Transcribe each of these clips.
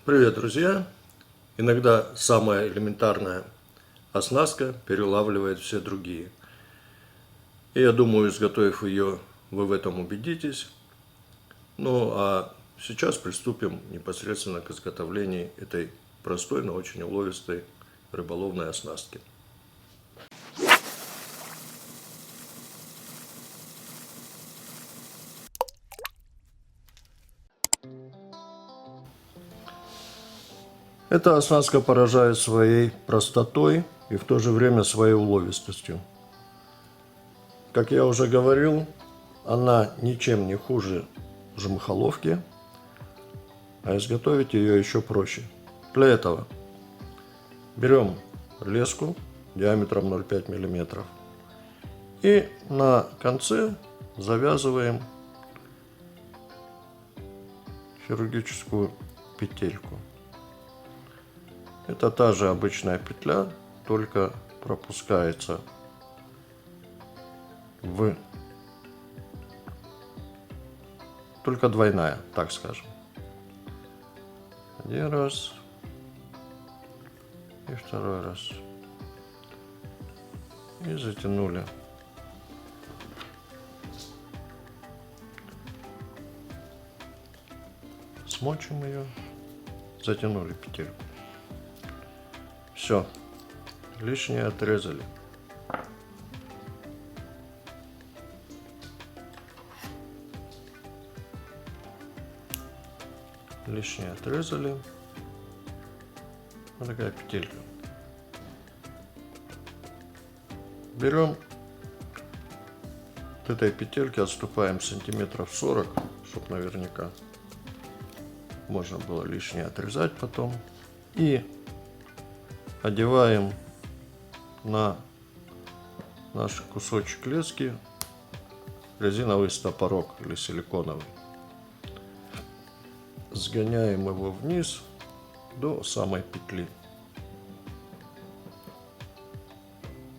Привет, друзья! Иногда самая элементарная оснастка перелавливает все другие. И я думаю, изготовив ее, вы в этом убедитесь. Ну а сейчас приступим непосредственно к изготовлению этой простой, но очень уловистой рыболовной оснастки. Эта оснастка поражает своей простотой и в то же время своей уловистостью. Как я уже говорил, она ничем не хуже жмыхоловки, а изготовить ее еще проще. Для этого берем леску диаметром 0,5 мм и на конце завязываем хирургическую петельку. Это та же обычная петля, только пропускается только двойная, так скажем. Один раз и второй раз. И затянули. Смочим ее, затянули петельку. Все, лишнее отрезали. Лишнее отрезали. Вот такая петелька. Берем от этой петельки, отступаем сантиметров 40, чтобы наверняка можно было лишнее отрезать потом. И одеваем на наш кусочек лески резиновый стопорок или силиконовый. Сгоняем его вниз до самой петли.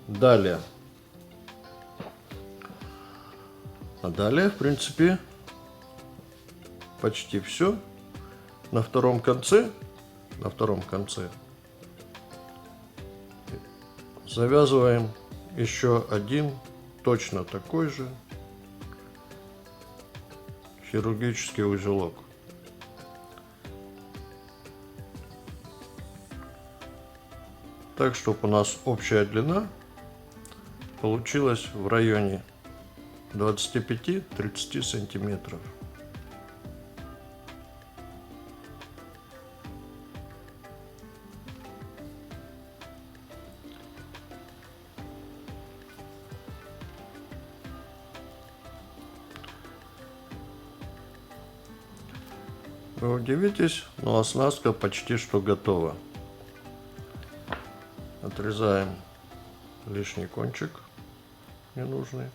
Далее, в принципе, почти все. На втором конце завязываем еще один точно такой же хирургический узелок. Так, чтобы у нас общая длина получилась в районе 25-30 сантиметров. Вы удивитесь, но оснастка почти что готова. Отрезаем лишний кончик ненужный.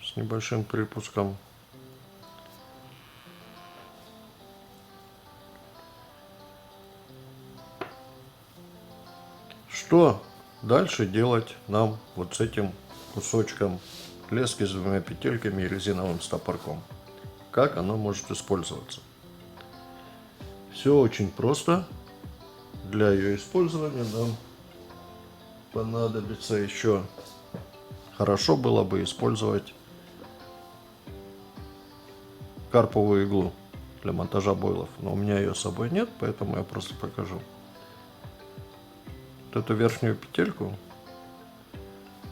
С небольшим припуском. Что дальше делать нам вот с этим кусочком лески с двумя петельками и резиновым стопорком? Как оно может использоваться? Все очень просто. Для ее использования нам понадобится еще, хорошо было бы использовать карповую иглу для монтажа бойлов, но у меня ее с собой нет, поэтому я просто покажу. Вот эту верхнюю петельку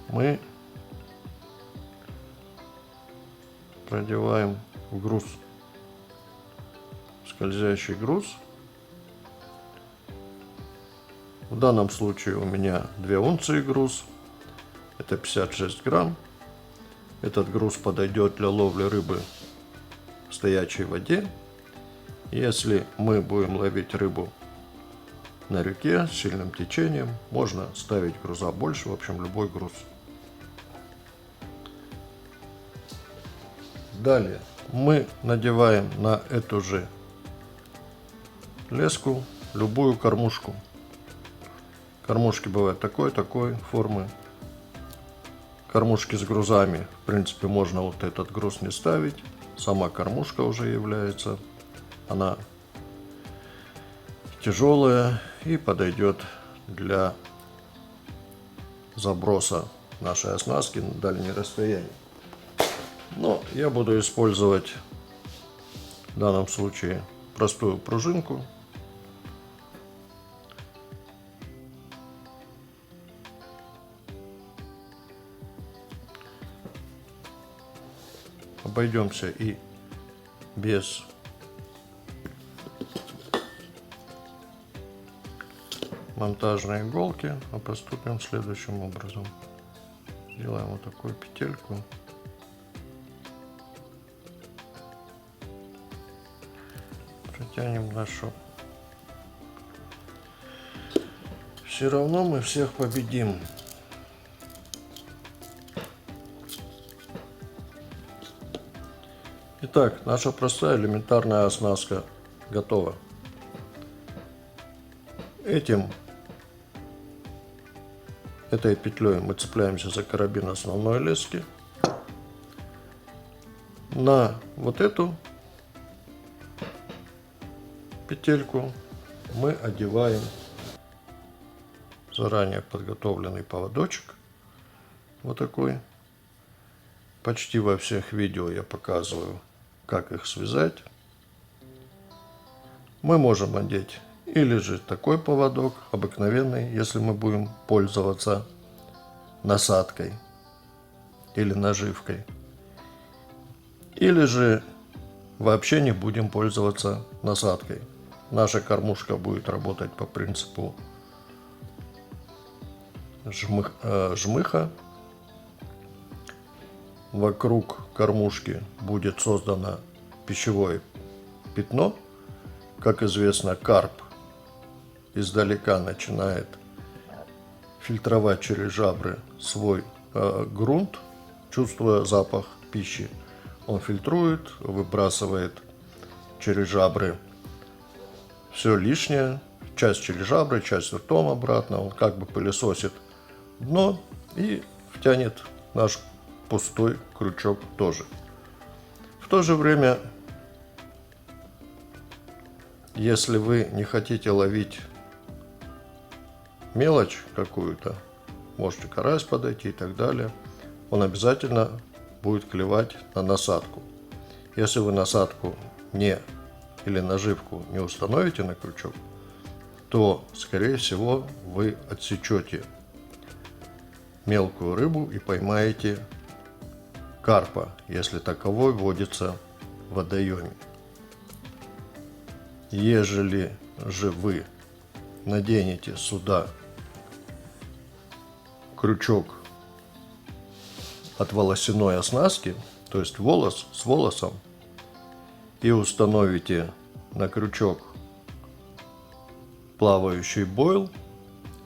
мы продеваем в груз, скользящий груз. В данном случае у меня 2 унции груз, это 56 грамм. Этот груз подойдет для ловли рыбы в стоячей воде. Если мы будем ловить рыбу на реке с сильным течением, можно ставить груза больше, в общем, любой груз. Далее мы надеваем на эту же леску любую кормушку. Кормушки бывают такой формы. Кормушки с грузами, в принципе, можно вот этот груз не ставить. сама кормушка уже является. Она тяжелая и подойдет для заброса нашей оснастки на дальние расстояния. Но я буду использовать в данном случае простую пружинку. Обойдемся и без монтажной иголки, а поступим следующим образом. Сделаем вот такую петельку. Протянем нашу. Все равно мы всех победим. Итак, наша простая элементарная оснастка готова. Этой петлей мы цепляемся за карабин основной лески. На вот эту петельку мы одеваем заранее подготовленный поводочек. Вот такой. Почти во всех видео я показываю, как их связать. Мы можем надеть или же такой поводок, обыкновенный, если мы будем пользоваться насадкой или наживкой. Или же вообще не будем пользоваться насадкой. Наша кормушка будет работать по принципу жмыха. Вокруг кормушки будет создано пищевое пятно. Как известно, карп издалека начинает фильтровать через жабры свой грунт, чувствуя запах пищи. Он фильтрует, выбрасывает через жабры все лишнее, часть через жабры, часть ртом обратно. Он как бы пылесосит дно и втянет наш пустой крючок тоже. В то же время, если вы не хотите ловить мелочь какую-то, можете карась подойти и так далее, он обязательно будет клевать на насадку. Если вы насадку или наживку не установите на крючок, то, скорее всего, вы отсечете мелкую рыбу и поймаете карпа, если таковой водится в водоеме. Ежели же вы наденете сюда крючок от волосяной оснастки, то есть волос с волосом, и установите на крючок плавающий бойл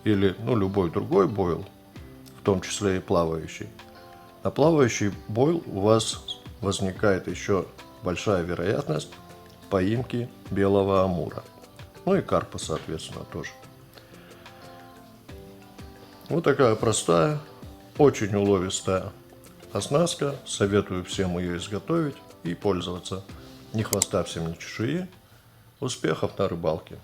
или любой другой бойл, в том числе и плавающий, на плавающий бойл у вас возникает еще большая вероятность поимки белого амура. Ну и карпа, соответственно, тоже. Вот такая простая, очень уловистая оснастка. Советую всем ее изготовить и пользоваться. Ни хвоста всем, ни чешуи. Успехов на рыбалке!